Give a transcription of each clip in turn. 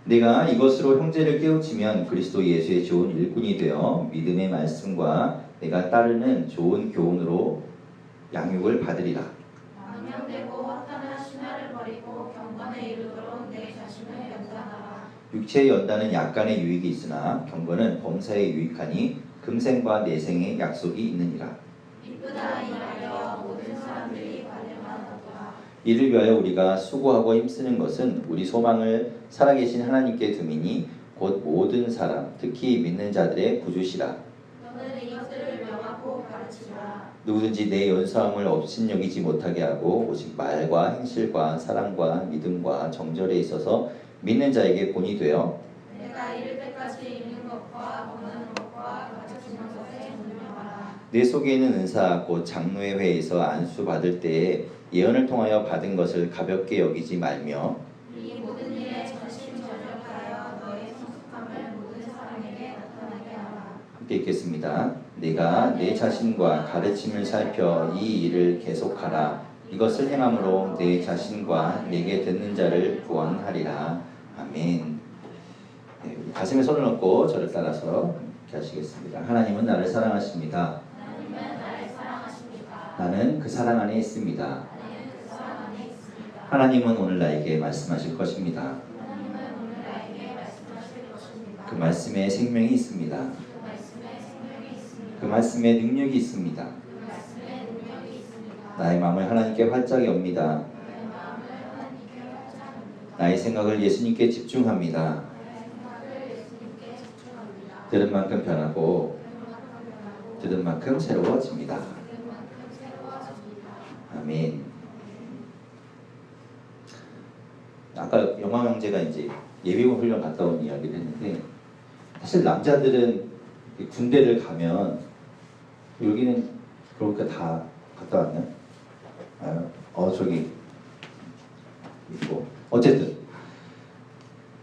내가 이것으로 형제를 깨우치면 그리스도 예수의 좋은 일꾼이 되어 믿음의 말씀과 내가 따르는 좋은 교훈으로 양육을 받으리라. 망령되고 허탄한 신화를 버리고 경건에 이르도록 내 자신을 연단하라. 육체의 연단은 약간의 유익이 있으나 경건은 범사에 유익하니 금생과 내생의 약속이 있느니라. 이쁘다 이하여 모든 사람들이 관념하노라. 이를 위하여 우리가 수고하고 힘쓰는 것은 우리 소망을 살아계신 하나님께 둠이니 곧 모든 사람 특히 믿는 자들의 구주시라. 너는 이것들을 명하고 가르치라. 누구든지 내 연수함을 업신여기지 못하게 하고 오직 말과 행실과 사랑과 믿음과 정절에 있어서 믿는 자에게 본이 되어 내가 이를 때까지 읽는 것과 보는 것과 가르치는 것에 분명하라. 내 속에 있는 은사 곧 장로의 회에서 안수 받을 때에 예언을 통하여 받은 것을 가볍게 여기지 말며 이 모든 일에 전심전력하여 너의 성숙함을 모든 사람에게 나타나게 하라. 함께 읽겠습니다. 내가 내 자신과 가르침을 살펴 이 일을 계속하라. 이것을 행함으로 내 자신과 내게 듣는 자를 구원하리라. 아멘. 네, 가슴에 손을 얹고 저를 따라서 이렇게 하시겠습니다. 하나님은 나를 사랑하십니다. 하나님은 나를 사랑하십니다. 나는 그 사랑 안에 있습니다. 나는 그 사랑 안에 있습니다. 하나님은 오늘 나에게 말씀하실 것입니다. 하나님은 오늘 나에게 말씀하실 것입니다. 그 말씀에 생명이 있습니다. 그 말씀에 생명이 있습니다. 그 말씀에 능력이 있습니다. 그 말씀에 능력이 있습니다. 나의 마음을 하나님께 활짝 엽니다. 나의 마음을 하나님께 활짝합니다. 나의 생각을 예수님께 집중합니다. 나의 생각을 예수님께 집중합니다. 들은 만큼 변하고 그만큼 변하고 들은 만큼 새로워집니다. 그만큼 새로워집니다. 아멘. 아까 영광 형제가 이제 예비군 훈련 갔다 온 이야기를 했는데 사실 남자들은 군대를 가면 여기는 그러니까 다 갔다 왔나요? 저기 있고 어쨌든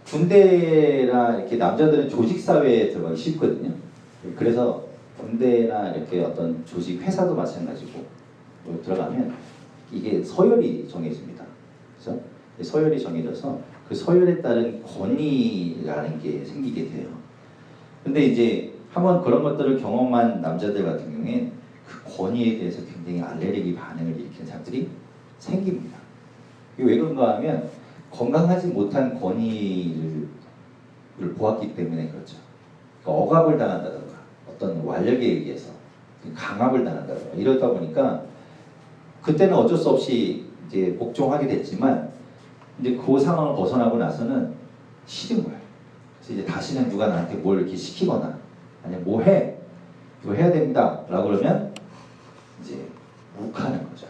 군대나 이렇게 남자들은 조직 사회에 들어가기 쉽거든요. 그래서 군대나 이렇게 어떤 조직 회사도 마찬가지고 들어가면 이게 서열이 정해집니다. 그래서 서열이 정해져서 그 서열에 따른 권위라는 게 생기게 돼요. 근데 이제 한번 그런 것들을 경험한 남자들 같은 경우엔 그 권위에 대해서 굉장히 알레르기 반응을 일으키는 사람들이 생깁니다. 이게 왜 그런가 하면 건강하지 못한 권위를 보았기 때문에 그렇죠. 그러니까 억압을 당한다든가 어떤 완력에 의해서 강압을 당한다든가 이러다 보니까 그때는 어쩔 수 없이 이제 복종하게 됐지만 이제 그 상황을 벗어나고 나서는 싫은 거예요. 그래서 이제 다시는 누가 나한테 뭘 이렇게 시키거나 아니면 뭐 해? 이거 해야 됩니다. 라고 그러면 이제 욱하는 거죠.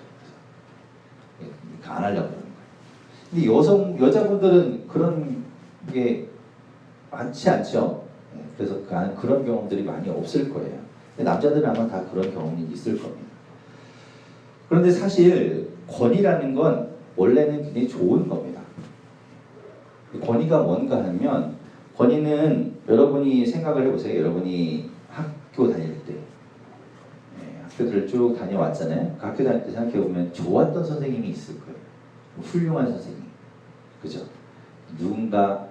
그래서 안 하려고 그러는 거예요. 근데 여자분들은 그런 게 많지 않죠. 그래서 그런 경험들이 많이 없을 거예요. 근데 남자들은 아마 다 그런 경험이 있을 겁니다. 그런데 사실 권위라는 건 원래는 굉장히 좋은 겁니다. 권위가 뭔가 하면 권위는 여러분이 생각을 해보세요. 여러분이 학교 다닐 때 학교들을 쭉 다녀왔잖아요. 그 학교 다닐 때 생각해보면 좋았던 선생님이 있을 거예요. 훌륭한 선생님. 그죠? 누군가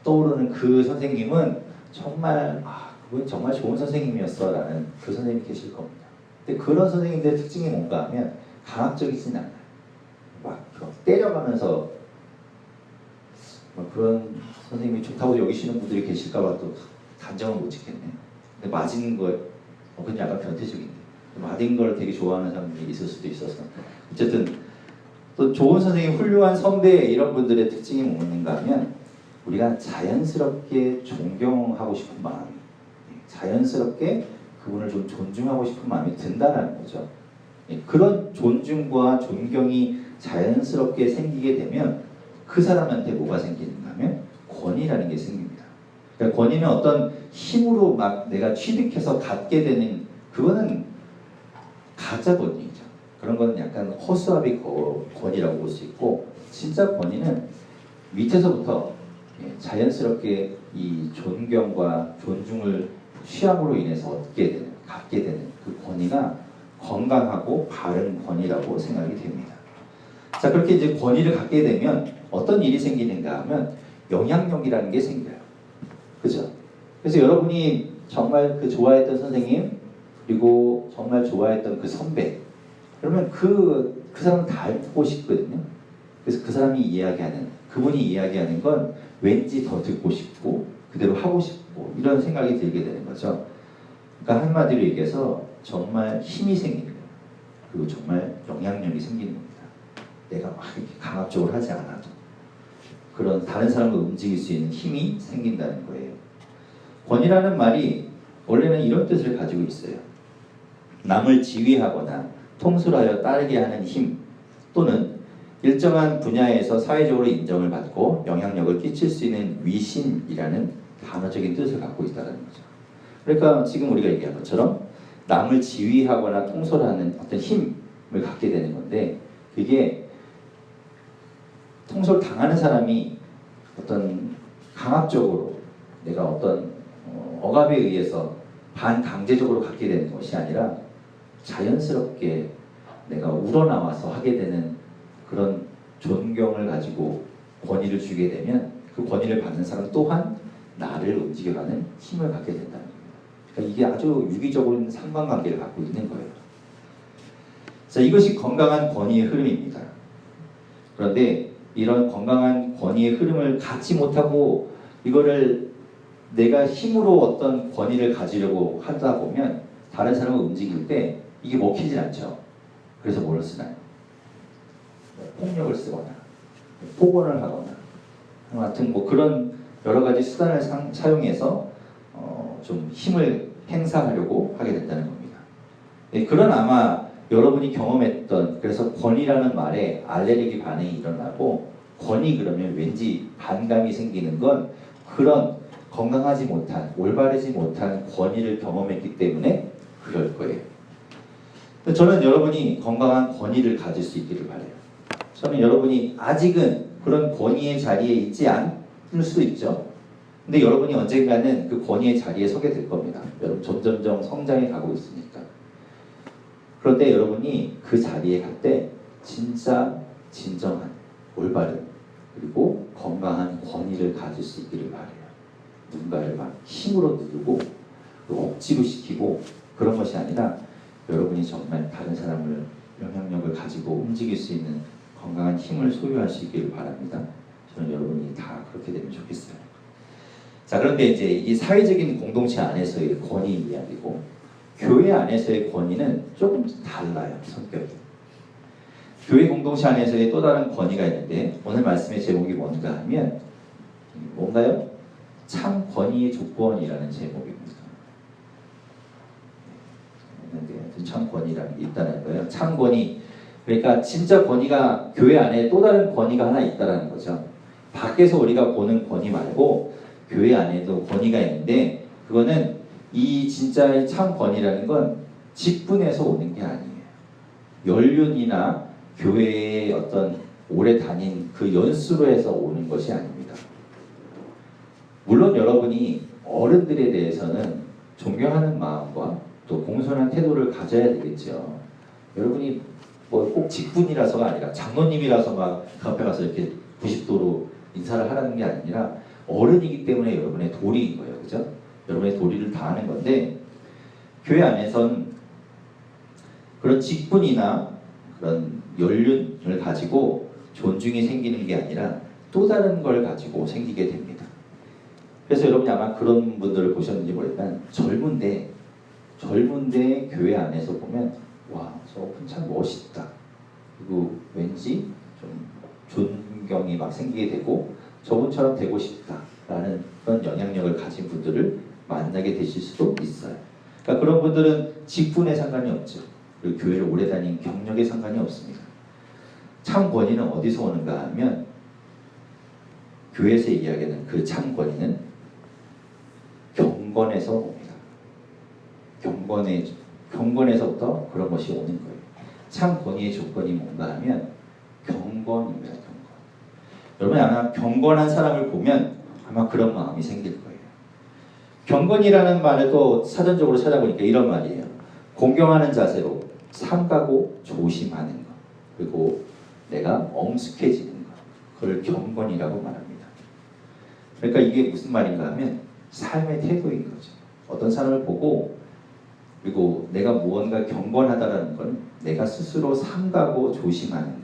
떠오르는 그 선생님은 정말 그건 정말 좋은 선생님이었어 라는 그 선생님이 계실 겁니다. 근데 그런 선생님들의 특징이 뭔가 하면 강압적이진 않아요. 막 때려가면서 그런 선생님이 좋다고 여기시는 분들이 계실까봐 또 단정을 못 짓겠네. 근데 맞은 거 그건 약간 변태적인데 맞은 걸 되게 좋아하는 사람들이 있을 수도 있어서 어쨌든 또 좋은 선생님, 훌륭한 선배 이런 분들의 특징이 뭔가 하면 우리가 자연스럽게 존경하고 싶은 마음, 자연스럽게 그분을 좀 존중하고 싶은 마음이 든다는 거죠. 그런 존중과 존경이 자연스럽게 생기게 되면 그 사람한테 뭐가 생기는가 하면 권위라는 게 생깁니다. 그러니까 권위는 어떤 힘으로 막 내가 취득해서 갖게 되는 그거는 가짜 권위죠. 그런 건 약간 허수아비 권위라고 볼 수 있고 진짜 권위는 밑에서부터 자연스럽게 이 존경과 존중을 취함으로 인해서 갖게 되는 그 권위가 건강하고 바른 권위라고 생각이 됩니다. 자, 그렇게 이제 권위를 갖게 되면 어떤 일이 생기는가 하면 영향력이라는 게 생겨요. 그죠? 그래서 여러분이 정말 그 좋아했던 선생님, 그리고 정말 좋아했던 그 선배, 그러면 그 사람을 다 알고 싶거든요. 그래서 그 사람이 이야기하는, 그분이 이야기하는 건 왠지 더 듣고 싶고 그대로 하고 싶고 이런 생각이 들게 되는 거죠. 그러니까 한마디로 얘기해서 정말 힘이 생기는 거예요. 그리고 정말 영향력이 생기는 겁니다. 내가 막 이렇게 강압적으로 하지 않아도 그런 다른 사람을 움직일 수 있는 힘이 생긴다는 거예요. 권위라는 말이 원래는 이런 뜻을 가지고 있어요. 남을 지휘하거나 통솔하여 따르게 하는 힘, 또는 일정한 분야에서 사회적으로 인정을 받고 영향력을 끼칠 수 있는 위신이라는 단어적인 뜻을 갖고 있다는 거죠. 그러니까 지금 우리가 얘기한 것처럼 남을 지휘하거나 통솔하는 어떤 힘을 갖게 되는 건데, 그게 통솔 당하는 사람이 어떤 강압적으로 내가 어떤 억압에 의해서 반강제적으로 갖게 되는 것이 아니라 자연스럽게 내가 우러나와서 하게 되는 그런 존경을 가지고 권위를 주게 되면 그 권위를 받는 사람 또한 나를 움직여가는 힘을 갖게 된다는 겁니다. 그러니까 이게 아주 유기적으로 상관관계를 갖고 있는 거예요. 자, 이것이 건강한 권위의 흐름입니다. 그런데 이런 건강한 권위의 흐름을 갖지 못하고 이거를 내가 힘으로 어떤 권위를 가지려고 하다 보면 다른 사람을 움직일 때 이게 먹히질 않죠. 그래서 뭘 쓰나요? 폭력을 쓰거나 폭언을 하거나 하여튼 뭐 그런 여러 가지 수단을 사용해서 좀 힘을 행사하려고 하게 된다는 겁니다. 네, 그런 아마 여러분이 경험했던, 그래서 권위라는 말에 알레르기 반응이 일어나고 권위 그러면 왠지 반감이 생기는 건 그런 건강하지 못한, 올바르지 못한 권위를 경험했기 때문에 그럴 거예요. 저는 여러분이 건강한 권위를 가질 수 있기를 바라요. 저는 여러분이 아직은 그런 권위의 자리에 있지 않을 수도 있죠. 근데 여러분이 언젠가는 그 권위의 자리에 서게 될 겁니다. 여러분 점점점 성장해 가고 있으니까. 그런데 여러분이 그 자리에 갈 때 진짜 진정한 올바른 그리고 건강한 권위를 가질 수 있기를 바라요. 누군가를 막 힘으로 누르고 억지로 시키고 그런 것이 아니라 여러분이 정말 다른 사람을 영향력을 가지고 움직일 수 있는 건강한 힘을 소유하시길 바랍니다. 저는 여러분이 다 그렇게 되면 좋겠어요. 자, 그런데 이제 이 사회적인 공동체 안에서의 권위 이야기고 교회 안에서의 권위는 조금 달라요, 성격이. 교회 공동체 안에서의 또 다른 권위가 있는데 오늘 말씀의 제목이 뭔가 하면 뭔가요? 참 권위의 조건이라는 제목입니다. 참 권위라는 게 있다는 거예요. 참 권위. 그러니까 진짜 권위가 교회 안에 또 다른 권위가 하나 있다는 거죠. 밖에서 우리가 보는 권위 말고 교회 안에도 권위가 있는데 그거는 이 진짜의 참 권위라는 건 직분에서 오는 게 아니에요. 연륜이나 교회의 어떤 오래 다닌 그 연수로 해서 오는 것이 아닙니다. 물론 여러분이 어른들에 대해서는 존경하는 마음과 또 공손한 태도를 가져야 되겠죠. 여러분이 뭐 꼭 직분이라서가 아니라 장로님이라서 막 그 앞에 가서 이렇게 90도로 인사를 하라는 게 아니라 어른이기 때문에 여러분의 도리인 거예요. 그죠? 여러분의 도리를 다하는 건데 교회 안에선 그런 직분이나 그런 연륜을 가지고 존중이 생기는 게 아니라 또 다른 걸 가지고 생기게 됩니다. 그래서 여러분이 아마 그런 분들을 보셨는지 모르겠지만 젊은데 교회 안에서 보면 와, 저분 참 멋있다. 그리고 왠지 좀 존경이 막 생기게 되고 저분처럼 되고 싶다라는 그런 영향력을 가진 분들을 만나게 되실 수도 있어요. 그러니까 그런 분들은 직분에 상관이 없죠. 그리고 교회를 오래 다닌 경력에 상관이 없습니다. 참 권위는 어디서 오는가 하면 교회에서 이야기하는 그 참 권위는 경건에서 옵니다. 경건에서부터 그런 것이 오는 거예요. 참 권위의 조건이 뭔가 하면 경건입니다. 경건. 여러분이 아마 경건한 사람을 보면 아마 그런 마음이 생길 거예요. 경건이라는 말을 또 사전적으로 찾아보니까 이런 말이에요. 공경하는 자세로 삼가고 조심하는 것. 그리고 내가 엄숙해지는 것. 그걸 경건이라고 말합니다. 그러니까 이게 무슨 말인가 하면 삶의 태도인 거죠. 어떤 사람을 보고 그리고 내가 무언가 경건하다라는 건 내가 스스로 삼가고 조심하는 거예요.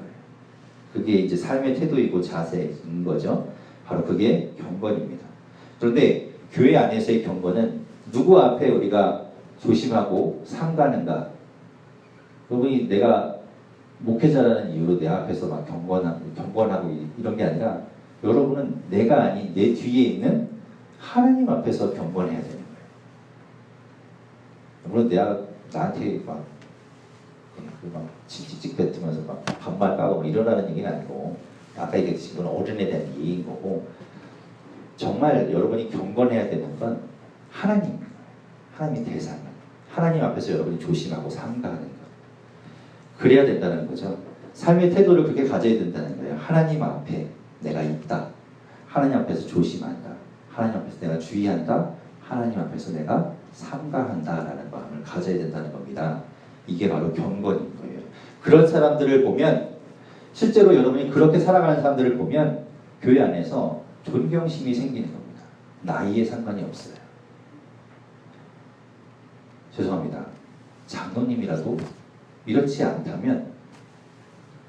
그게 이제 삶의 태도이고 자세인 거죠. 바로 그게 경건입니다. 그런데 교회 안에서의 경건은 누구 앞에 우리가 조심하고 삼가는가? 여러분이 내가 목회자라는 이유로 내 앞에서 막 경건하고 이런 게 아니라 여러분은 내가 아닌 내 뒤에 있는 하나님 앞에서 경건해야 되는 거예요. 물론 내가 나한테 막 칙칙칙 뱉으면서 막 반말 까고 이러라는 얘기는 아니고 아까 얘기했듯이 이건 어른에 대한 예의인 거고 정말 여러분이 경건해야 되는 건 하나님, 하나님의 대상을 하나님 앞에서 여러분이 조심하고 삼가하는 것. 그래야 된다는 거죠. 삶의 태도를 그렇게 가져야 된다는 거예요. 하나님 앞에 내가 있다. 하나님 앞에서 조심한다. 하나님 앞에서 내가 주의한다. 하나님 앞에서 내가 삼가한다라는 마음을 가져야 된다는 겁니다. 이게 바로 경건인 거예요. 그런 사람들을 보면 실제로 여러분이 그렇게 살아가는 사람들을 보면 교회 안에서 존경심이 생기는 겁니다. 나이에 상관이 없어요. 죄송합니다. 장로님이라도 이렇지 않다면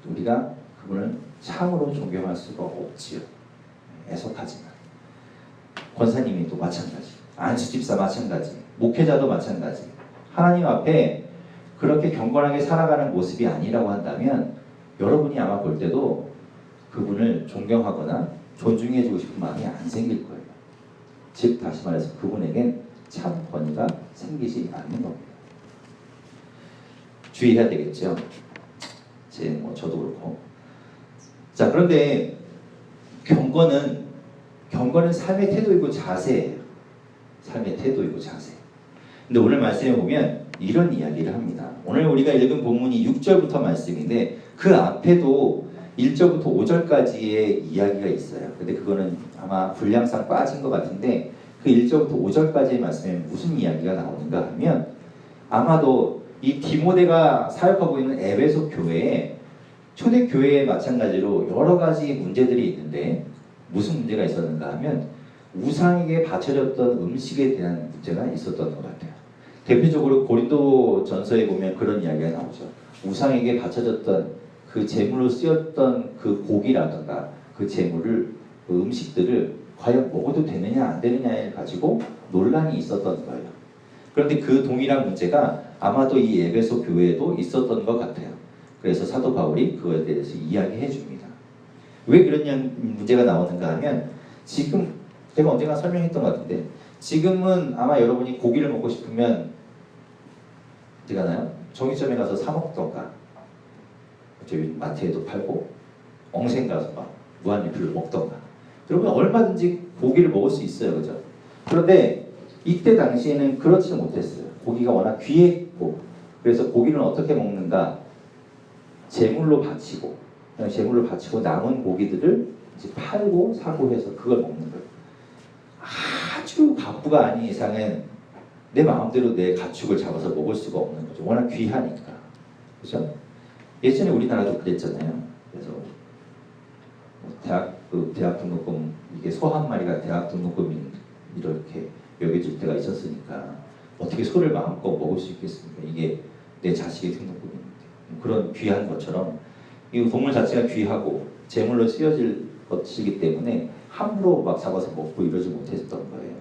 우리가 그분을 참으로 존경할 수가 없지요. 애석하지만 권사님이 또 마찬가지, 안수집사 마찬가지, 목회자도 마찬가지. 하나님 앞에 그렇게 경건하게 살아가는 모습이 아니라고 한다면 여러분이 아마 볼 때도 그분을 존경하거나 존중해주고 싶은 마음이 안 생길 거예요. 즉 다시 말해서 그분에겐 참 권위가 생기지 않는 겁니다. 주의해야 되겠죠. 저도 그렇고. 자, 그런데 경건은 삶의 태도이고 자세예요. 삶의 태도이고 자세. 근데 오늘 말씀에 보면 이런 이야기를 합니다. 오늘 우리가 읽은 본문이 6절부터 말씀인데 그 앞에도 1절부터 5절까지의 이야기가 있어요. 근데 그거는 아마 분량상 빠진 것 같은데 그 1절부터 5절까지의 말씀에 무슨 이야기가 나오는가 하면 아마도 이 디모데가 사역하고 있는 에베소 교회에 초대 교회에 마찬가지로 여러 가지 문제들이 있는데 무슨 문제가 있었는가 하면 우상에게 바쳐졌던 음식에 대한 문제가 있었던 것 같아요. 대표적으로 고린도 전서에 보면 그런 이야기가 나오죠. 우상에게 바쳐졌던 그 제물로 쓰였던 그 고기라든가 그 제물을 그 음식들을 과연 먹어도 되느냐 안 되느냐를 가지고 논란이 있었던 거예요. 그런데 그 동일한 문제가 아마도 이 에베소 교회에도 있었던 것 같아요. 그래서 사도 바울이 그거에 대해서 이야기해 줍니다. 왜 그런 문제가 나오는가 하면 지금 제가 언젠가 설명했던 것 같은데 지금은 아마 여러분이 고기를 먹고 싶으면 어떻게 하나요? 정육점에 가서 사 먹던가 저희 마트에도 팔고 엉생 가서 막 무한리필로 먹던가 그러면 얼마든지 고기를 먹을 수 있어요. 그죠? 그런데 이때 당시에는 그렇지 못했어요. 고기가 워낙 귀했고 그래서 고기는 어떻게 먹는가? 제물로 바치고 남은 고기들을 이제 팔고 사고 해서 그걸 먹는 거예요. 아주 가부가 아닌 이상은 내 마음대로 내 가축을 잡아서 먹을 수가 없는 거죠. 워낙 귀하니까. 그죠? 예전에 우리나라도 그랬잖아요. 그래서 대학 등록금 이게 소 한 마리가 대학 등록금이 이렇게 여겨질 때가 있었으니까 어떻게 소를 마음껏 먹을 수 있겠습니까? 이게 내 자식의 등록금인데 그런 귀한 것처럼 이 동물 자체가 귀하고 제물로 쓰여질 것이기 때문에 함부로 막 잡아서 먹고 이러지 못했던 거예요.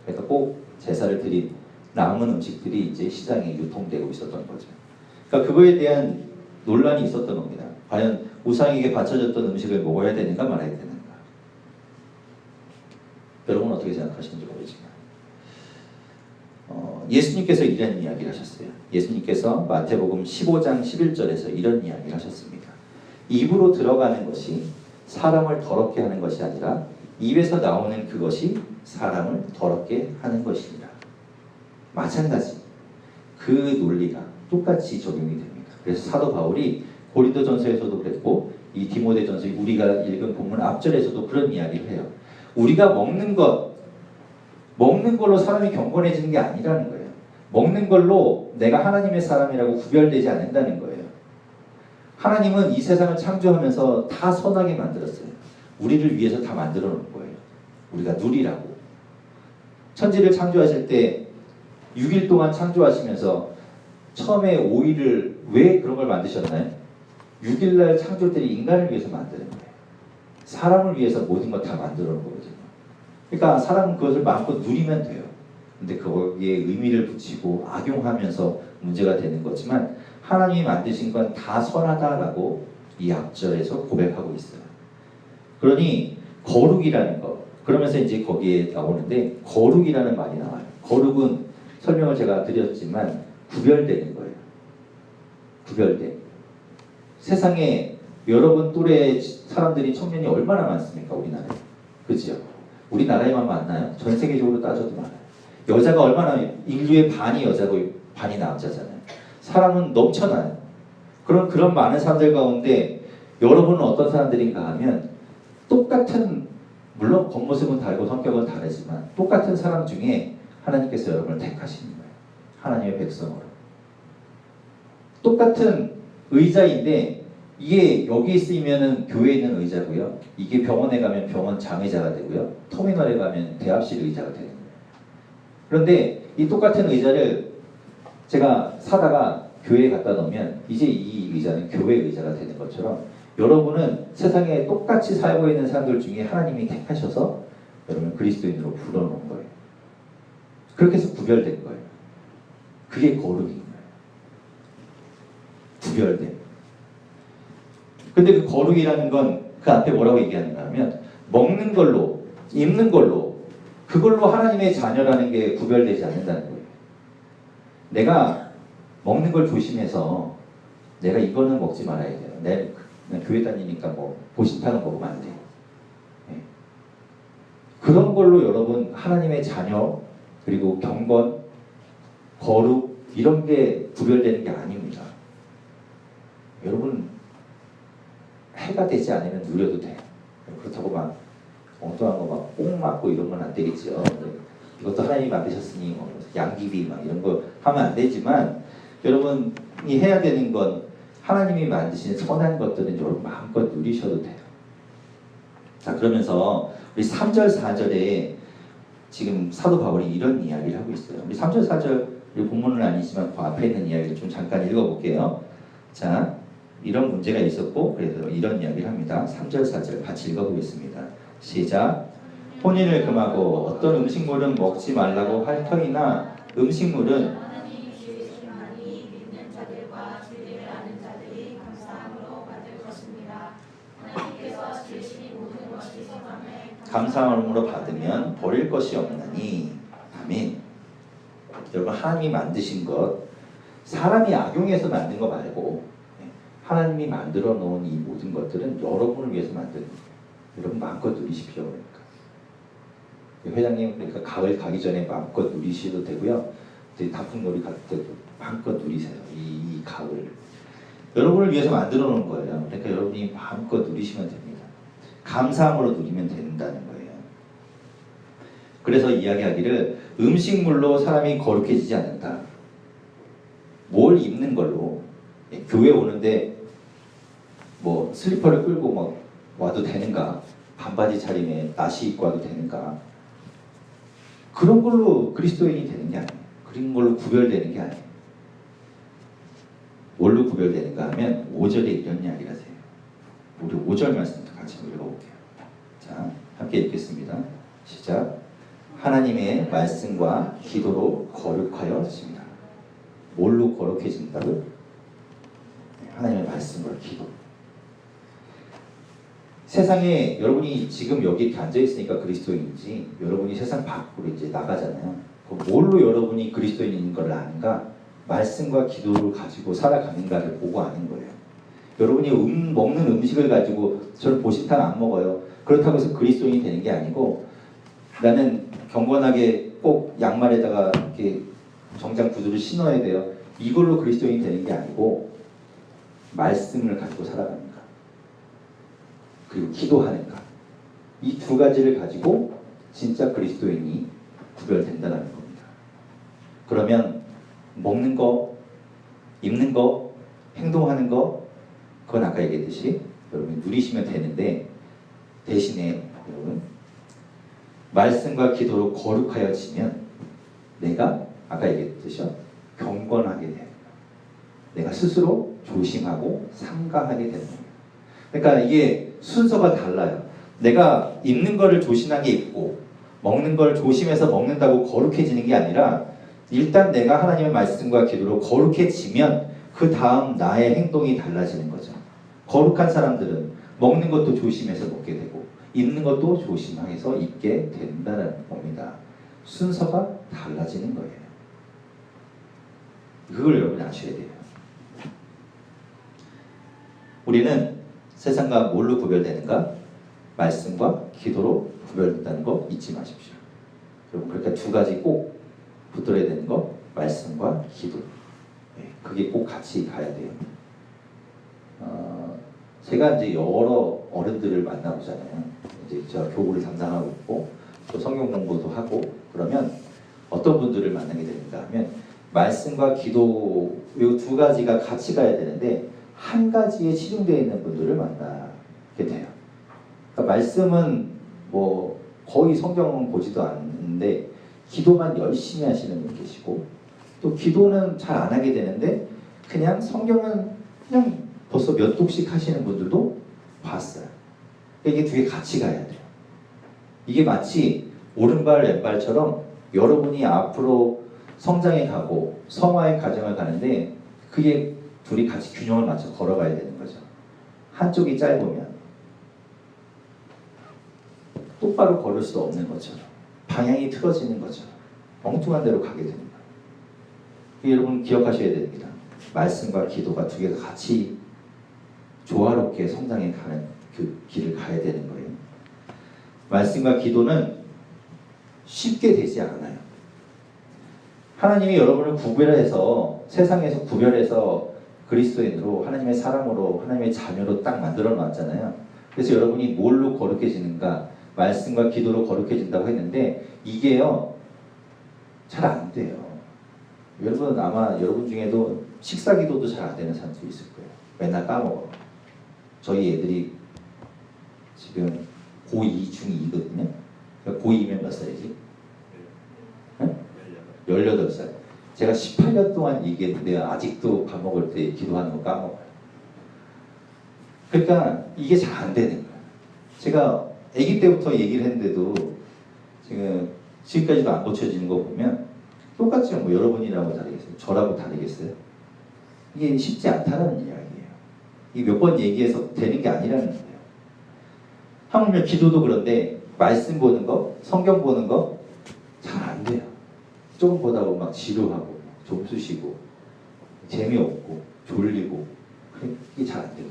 그러니까 꼭 제사를 드린 남은 음식들이 이제 시장에 유통되고 있었던 거죠. 그러니까 그거에 대한 논란이 있었던 겁니다. 과연 우상에게 바쳐졌던 음식을 먹어야 되는가 말아야 되는가. 여러분 어떻게 생각하시는지 모르지만 예수님께서 이런 이야기를 하셨어요. 예수님께서 마태복음 15장 11절에서 이런 이야기를 하셨습니다. 입으로 들어가는 것이 사람을 더럽게 하는 것이 아니라 입에서 나오는 그것이 사람을 더럽게 하는 것입니다. 마찬가지 그 논리가 똑같이 적용이 됩니다. 그래서 사도 바울이 고린도전서에서도 그랬고 이 디모데전서 우리가 읽은 본문 앞절에서도 그런 이야기를 해요. 우리가 먹는 걸로 사람이 경건해지는 게 아니라는 거예요. 먹는 걸로 내가 하나님의 사람이라고 구별되지 않는다는 거예요. 하나님은 이 세상을 창조하면서 다 선하게 만들었어요. 우리를 위해서 다 만들어 놓은 거예요. 우리가 누리라고. 천지를 창조하실 때 6일 동안 창조하시면서 처음에 5일을 왜 그런 걸 만드셨나요? 6일날 창조들이 인간을 위해서 만드는 거예요. 사람을 위해서 모든 걸 다 만들어 놓은 거거든요. 그러니까 사람은 그것을 마음껏 누리면 돼요. 근데 거기에 의미를 붙이고 악용하면서 문제가 되는 거지만 하나님이 만드신 건 다 선하다라고 이 앞절에서 고백하고 있어요. 그러니 거룩이라는 거, 그러면서 이제 거기에 나오는데 거룩이라는 말이 나와요. 거룩은 설명을 제가 드렸지만 구별되는 거예요. 구별돼. 세상에 여러분 또래 사람들이 청년이 얼마나 많습니까? 우리나라에. 그죠? 우리나라에만 많나요? 전 세계적으로 따져도 많아요. 여자가 얼마나, 인류의 반이 여자고 반이 남자잖아요. 사람은 넘쳐나요. 그런 많은 사람들 가운데 여러분은 어떤 사람들인가 하면 똑같은, 물론 겉모습은 다르고 성격은 다르지만 똑같은 사람 중에 하나님께서 여러분을 택하시는 거예요. 하나님의 백성으로. 똑같은 의자인데 이게 여기 쓰이면은 교회에 있는 의자고요. 이게 병원에 가면 병원 장의자가 되고요. 터미널에 가면 대합실 의자가 되는 거예요. 그런데 이 똑같은 의자를 제가 사다가 교회에 갖다 놓으면 이제 이 의자는 교회 의자가 되는 것처럼 여러분은 세상에 똑같이 살고 있는 사람들 중에 하나님이 택하셔서 여러분을 그리스도인으로 불러놓은 거예요. 그렇게 해서 구별된 거예요. 그게 거룩인 거예요. 구별됨. 근데 그 거룩이라는 건 그 앞에 뭐라고 얘기하는가 하면 먹는 걸로, 입는 걸로, 그걸로 하나님의 자녀라는 게 구별되지 않는다는 거예요. 내가 먹는 걸 조심해서 내가 이거는 먹지 말아야 돼요. 내가 교회 다니니까 뭐 보신탕을 먹으면 안 돼요. 네. 그런 걸로 여러분 하나님의 자녀 그리고 경건, 거룩 이런 게 구별되는 게 아닙니다. 여러분 해가 되지 않으면 누려도 돼요. 그렇다고 막 엉뚱한 거 막 꼭 맞고 이런 건 안 되겠죠. 이것도 하나님이 만드셨으니 뭐 양귀비 막 이런 거 하면 안 되지만 여러분이 해야 되는 건 하나님이 만드신 선한 것들은 여러분 마음껏 누리셔도 돼요. 자, 그러면서 우리 3절 4절에 지금 사도 바울이 이런 이야기를 하고 있어요. 우리 3절 4절 본문은 아니지만 그 앞에 있는 이야기를 좀 잠깐 읽어볼게요. 자, 이런 문제가 있었고 그래서 이런 이야기를 합니다. 3절 4절 같이 읽어보겠습니다. 시작. 혼인을 금하고 어떤 음식물은 먹지 말라고 할 터이나 음식물은 하나님이 지으심하니 믿는 자들과 진리를 아는 자들이 감사함으로 받을 것입니다. 하나님께서 지으신 모든 것이 선함에 감사함으로 받으면 버릴 것이 없나니. 아멘. 여러분 하나님이 만드신 것, 사람이 악용해서 만든 거 말고 하나님이 만들어 놓은 이 모든 것들은 여러분을 위해서 만든 거예요. 여러분 마음껏 누리십시오. 그러니까 회장님 그러니까 가을 가기 전에 마음껏 누리셔도 되고요. 단풍놀이 갈 때도 마음껏 누리세요. 이 가을 여러분을 위해서 만들어 놓은 거예요. 그러니까 여러분이 마음껏 누리시면 됩니다. 감사함으로 누리면 된다는 거예요. 그래서 이야기하기를 음식물로 사람이 거룩해지지 않는다. 뭘 입는 걸로 교회 오는데 뭐 슬리퍼를 끌고 막 와도 되는가? 반바지 차림에 나시 입고 와도 되는가? 그런 걸로 그리스도인이 되는 게 아니에요. 그런 걸로 구별되는 게 아니에요. 뭘로 구별되는가 하면 5절에 이런 이야기를 하세요. 우리 5절 말씀부터 같이 읽어볼게요. 자, 함께 읽겠습니다. 시작. 하나님의 말씀과 기도로 거룩하여집니다. 뭘로 거룩해진다고요? 하나님의 말씀과 기도. 세상에 여러분이 지금 여기 이렇게 앉아있으니까 그리스도인이지 여러분이 세상 밖으로 이제 나가잖아요. 뭘로 여러분이 그리스도인인 걸 아는가? 말씀과 기도를 가지고 살아가는가를 보고 아는 거예요. 여러분이 먹는 음식을 가지고 저는 보신탕 안 먹어요. 그렇다고 해서 그리스도인이 되는 게 아니고 나는 경건하게 꼭 양말에다가 이렇게 정장 구두를 신어야 돼요. 이걸로 그리스도인이 되는 게 아니고 말씀을 가지고 살아가는가 그리고 기도하는가 이 두 가지를 가지고 진짜 그리스도인이 구별된다는 겁니다. 그러면 먹는 거, 입는 거, 행동하는 거 그건 아까 얘기했듯이 여러분이 누리시면 되는데 대신에 여러분 말씀과 기도로 거룩하여지면 내가 아까 얘기했듯이요. 경건하게 돼요. 내가 스스로 조심하고 삼가하게 되는 거예요. 그러니까 이게 순서가 달라요. 내가 입는 거를 조심하게 입고 먹는 걸 조심해서 먹는다고 거룩해지는 게 아니라 일단 내가 하나님의 말씀과 기도로 거룩해지면 그 다음 나의 행동이 달라지는 거죠. 거룩한 사람들은 먹는 것도 조심해서 먹게 되고 입는 것도 조심해서 입게 된다는 겁니다. 순서가 달라지는 거예요. 그걸 여러분이 아셔야 돼요. 우리는 세상과 뭘로 구별되는가? 말씀과 기도로 구별된다는 거 잊지 마십시오. 여러분 그러니까 두 가지 꼭 붙들어야 되는 거 말씀과 기도. 그게 꼭 같이 가야 돼요. 제가 이제 여러 어른들을 만나보잖아요. 이제 제가 교구를 담당하고 있고 또 성경 공부도 하고 그러면 어떤 분들을 만나게 되는가 하면 말씀과 기도 이 두 가지가 같이 가야 되는데 한 가지에 치중되어 있는 분들을 만나게 돼요. 그러니까 말씀은 뭐 거의 성경은 보지도 않는데 기도만 열심히 하시는 분 계시고 또 기도는 잘 안 하게 되는데 그냥 성경은 그냥 벌써 몇 독씩 하시는 분들도 봤어요. 이게 두 개 같이 가야 돼요. 이게 마치 오른발 왼발처럼 여러분이 앞으로 성장해 가고 성화의 과정을 가는데 그게 둘이 같이 균형을 맞춰 걸어가야 되는 거죠. 한쪽이 짧으면 똑바로 걸을 수도 없는 것처럼 방향이 틀어지는 것처럼 엉뚱한 데로 가게 됩니다. 여러분 기억하셔야 됩니다. 말씀과 기도가 두 개가 같이 조화롭게 성장해 가는 그 길을 가야 되는 거예요. 말씀과 기도는 쉽게 되지 않아요. 하나님이 여러분을 구별해서 세상에서 구별해서 그리스도인으로 하나님의 사람으로 하나님의 자녀로 딱 만들어 놨잖아요. 그래서 여러분이 뭘로 거룩해지는가? 말씀과 기도로 거룩해진다고 했는데 이게요 잘 안 돼요. 여러분 아마 여러분 중에도 식사 기도도 잘 안 되는 사람도 있을 거예요. 맨날 까먹어. 저희 애들이 지금 고2 중2거든요. 그러니까 고2면 몇 살이지? 응? 18살. 제가 18년 동안 얘기했는데 아직도 밥 먹을 때 기도하는 거 까먹어요. 그러니까 이게 잘 안 되는 거예요. 제가 아기 때부터 얘기를 했는데도 지금까지도 안 고쳐지는 거 보면 똑같이 뭐 여러분이라고 다르겠어요? 저라고 다르겠어요? 이게 쉽지 않다는 이야기예요. 이 몇 번 얘기해서 되는 게 아니라는 거예요. 하물며 기도도 그런데 말씀 보는 거, 성경 보는 거 잘 안 돼요. 조금 보다 보면 막 지루하고 좀 쑤시고 재미없고 졸리고 이게 잘 안 돼요.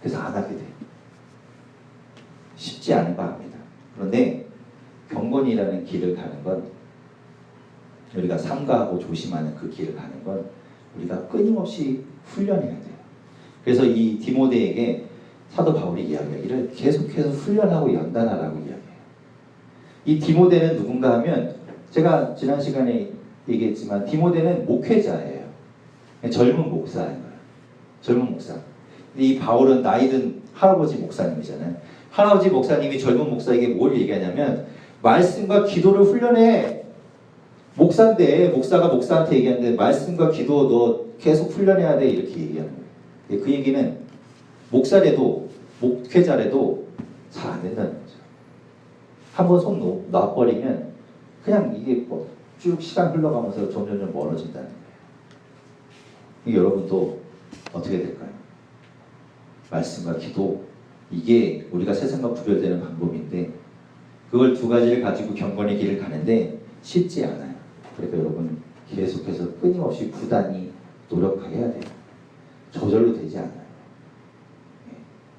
그래서 안 하게 돼요. 쉽지 않은 거 압니다. 그런데 경건이라는 길을 가는 건 우리가 삼가하고 조심하는 그 길을 가는 건 우리가 끊임없이 훈련해야 돼요. 그래서 이 디모데에게 사도 바울이 이야기하기를 계속해서 훈련하고 연단하라고 이야기해요. 이 디모데는 누군가 하면 제가 지난 시간에 얘기했지만 디모데는 목회자예요. 젊은 목사인 거예요. 젊은 목사. 근데 이 바울은 나이든 할아버지 목사님이잖아요. 할아버지 목사님이 젊은 목사에게 뭘 얘기하냐면 말씀과 기도를 훈련해. 목사인데 목사가 목사한테 얘기하는데 말씀과 기도 너 계속 훈련해야 돼 이렇게 얘기하는 거예요. 그 얘기는 목사래도 목회자래도 잘 안 된다는 거죠. 한번 손 놔버리면 그냥 이게 쭉 시간 흘러가면서 점점 멀어진다는 거예요. 이게 여러분도 어떻게 될까요? 말씀과 기도 이게 우리가 세상과 구별되는 방법인데 그걸 두 가지를 가지고 경건의 길을 가는데 쉽지 않아요. 그러니까 여러분 계속해서 끊임없이 부단히 노력해야 돼요. 저절로 되지 않아요.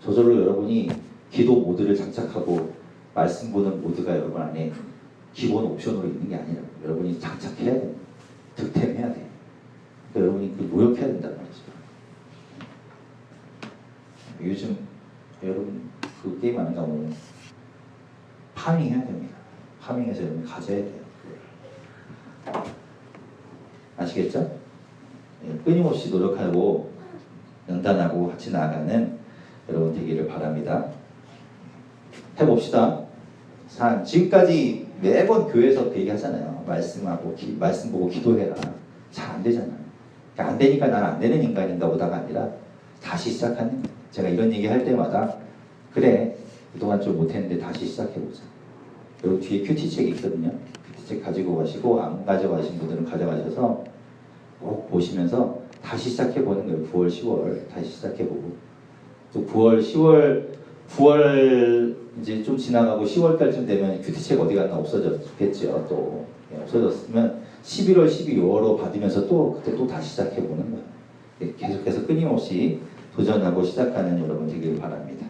저절로 여러분이 기도 모드를 장착하고 말씀 보는 모드가 여러분 안에 기본 옵션으로 있는 게 아니라 여러분이 장착해야 돼요. 득템해야 돼요. 그러니까 여러분이 그 노력해야 된다는 말이죠. 요즘 여러분 그 게임 아닌가 보면 파밍해야 됩니다. 파밍해서 여러분 가져야 돼요. 아시겠죠? 끊임없이 노력하고 연단하고 같이 나아가는 여러분 되기를 바랍니다. 해봅시다. 지금까지 매번 교회에서 그 얘기 하잖아요. 말씀 보고 기도해라. 잘 안 되잖아요. 안 되니까 나는 안 되는 인간인가 보다가 아니라 다시 시작하는 거예요. 제가 이런 얘기 할 때마다 그래 그동안 좀 못했는데 다시 시작해보자. 그리고 뒤에 큐티책이 있거든요. 큐티책 가지고 가시고 안 가져가신 분들은 가져가셔서 꼭 보시면서 다시 시작해보는 거예요. 9월, 10월 다시 시작해보고 또 9월, 9월 이제 좀 지나가고 10월 달쯤 되면 큐티책 어디 갔나 없어졌겠죠. 또 없어졌으면 11월, 12월로 받으면서 또 그때 또 다시 시작해보는 거예요. 계속해서 끊임없이 도전하고 시작하는 여러분 되기를 바랍니다.